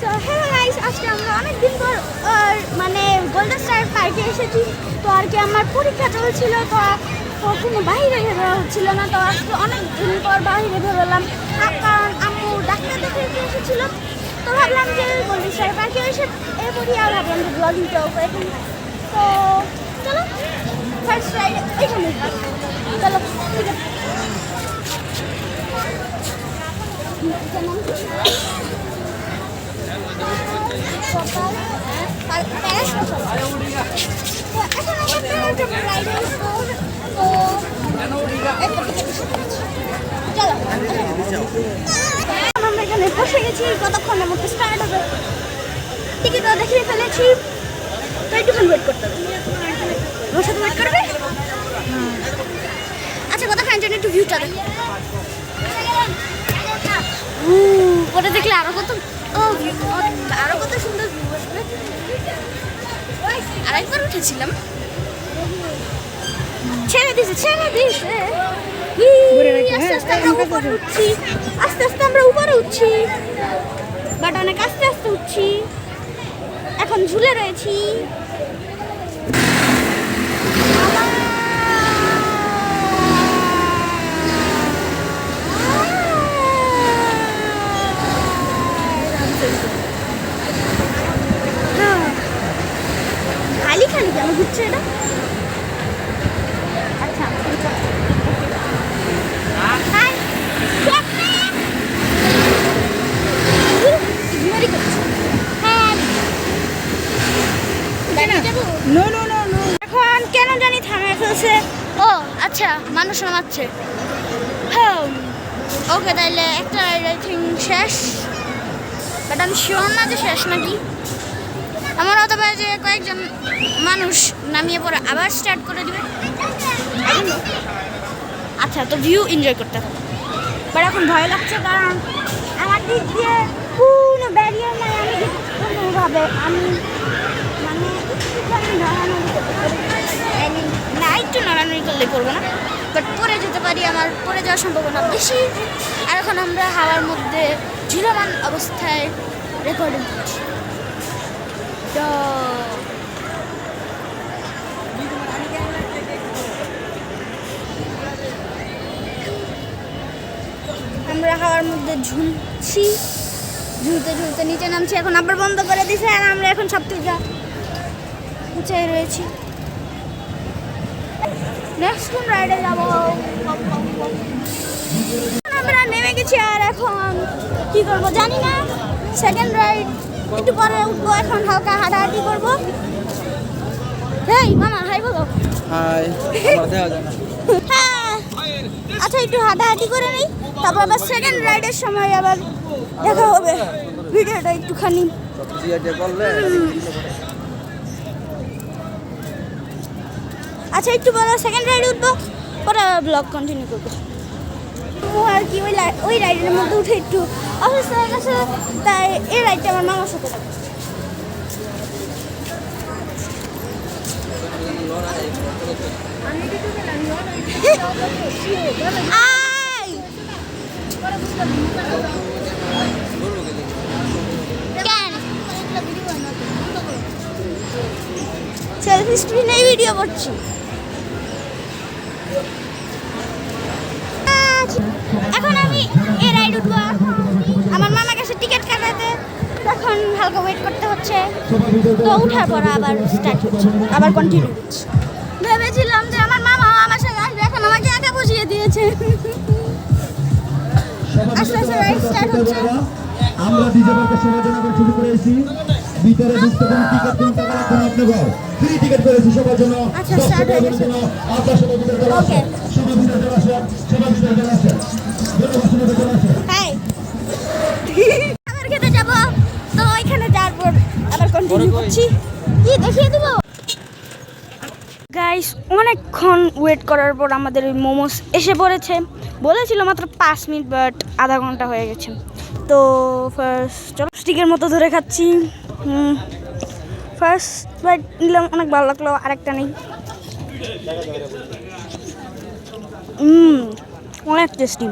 So hello guys, আজকে আমরা অনেক দিন পর মানে গোল্ডেন স্টার পার্কে এসেছি। তো আর কি আমার পরীক্ষা চলছিল, তো কোনো বাইরে বেরোনো হচ্ছিল না। তো আজকে অনেক দিন পর বাইরে বেরোলাম, কারণ আম্মু ডাক্তার দেখাতে এসেছিল। তো ভাবলাম যে গোল্ডেন স্টার পার্কে এসে এরপরই আর ভাবলাম যে ব্লগিংটাও করে ফেলি। তো চলো ফার্স্ট রাইড এখানে, চলো ঠিক আছে। আমরা এখানে বসে গেছি, কতক্ষণের মধ্যে স্টার্ট হবে। টিকিটও দেখিয়ে ফেলেছি, তো একটুখানি ওয়েট করতে হবে। আমার সাথে ওয়েট করবে? আচ্ছা, কতক্ষণ জন্য একটু ভিউটা দেখো। ওটা দেখলে আরো কত আরো কত সুন্দর ভিউ আসবে। আরেকবার উঠেছিলাম, ছেড়ে দিছে আস্তে আস্তে আমরা উপরে উঠছি, বাট অনেক আস্তে আস্তে উঠছি। এখন ঝুলে রয়েছি। খালি খালি কেন ঘুরছে এটা? আচ্ছা, এখন কেন জানি থামায় ফেলছে। ও আচ্ছা, মানুষ নামাচ্ছে। হ্যাঁ ওকে, তাইলে একটা রাইড আই থিঙ্ক শেষ, বাট আমি শিওর না যে শেষ নাকি। আমার হতে পারে যে কয়েকজন মানুষ নামিয়ে পরে আবার স্টার্ট করে দেবে। আচ্ছা, তো ভিউ এনজয় করতে হবে। বাট এখন ভয় লাগছে, কারণ আমার দিক দিয়ে কোনো ব্যারিয়ার নাই। আমি কোনোভাবে মানে একটু নড়ানড়ি করলে করবো না, বাট পরে যেতে পারি, আমার পরে যাওয়ার সম্ভাবনা বেশি। আর এখন আমরা হাওয়ার মধ্যে ঝুলমান অবস্থায় রেকর্ডিং করছি। তো আমরা হাওয়ার মধ্যে ঝুলছি, ঝুলতে নিচে নামছি। এখন আবার বন্ধ করে দিছে, আর আমরা এখন সব থেকে উঁচাই রয়েছি। নেক্সট কোন রাইডে যাবো? আমরা নেমে গেছি, আর এখন কি করবো জানি না। সেকেন্ড রাইড একটু পরে উঠবো। এখন হালকা হাঁটাহাঁটি করবো। হেই মামা, হাই বলো। হাই। হ্যাঁ, আচ্ছা একটু হাঁটাহাঁটি করে নিই, তারপর আবার সেকেন্ড রাইডের সময় আবার দেখা হবে। ভিডিওটা একটুখানি আচ্ছা একটু বলো, সেকেন্ড রাইডে উঠবো, পরে ব্লগ কন্টিনিউ করবো। আর কি ওই রাইডের মধ্যে উঠে একটু অসুস্থ হয়ে গেছে, তাই এই রাইডটা আমার মামার সাথে যাবে। সেলফি স্ক্রিনে ভিডিও করছি। এখন আমি এই রাইড উঠবো। আমার মামা কাছে টিকিট কাটাতে এখন হালকা ওয়েট করতে হচ্ছে। তো উঠার পর আবার স্টার্ট হচ্ছে, আবার কন্টিনিউ হচ্ছে। ভেবেছিলাম যে আমার মামা আমার সাথে আসবে, এখন আমাকে একা বসিয়ে দিয়েছে। আস্তে আস্তে রাইড স্টার্ট হচ্ছে। আমরা ডিজে পার্কে সেবা জন্য শুরু করেছি। ভিতরে ঢুকতে কোন টিকিট কোন টাকা লাগবে না, আপনাদের ফ্রি টিকিট করেছি সবার জন্য। আচ্ছা, স্টার্ট হয়ে গেছে। আপনারা সবাই ভিতরে চলে আসেন, সবাই ভিতরে চলে আসেন, সবাই ভিতরে চলে আসেন, ধন্যবাদ, চলে আসেন। হাই, খাবার খেতে যাব, তো ওইখানে যাওয়ার পর আবার কন্টিনিউ করছি। কি দেখিয়ে দেবো গাইস? অনেকক্ষণ ওয়েট করার পর আমাদের ওই মোমোস এসে পড়েছে। বলেছিল মাত্র 5 মিনিট, বাট আধা ঘন্টা হয়ে গেছে। তো ফার্স্ট চপস্টিকের মতো ধরে খাচ্ছি। ফার্স্ট বাইট নিলাম, অনেক ভালো লাগলো। আরেকটা নেই, অনেক টেস্টি।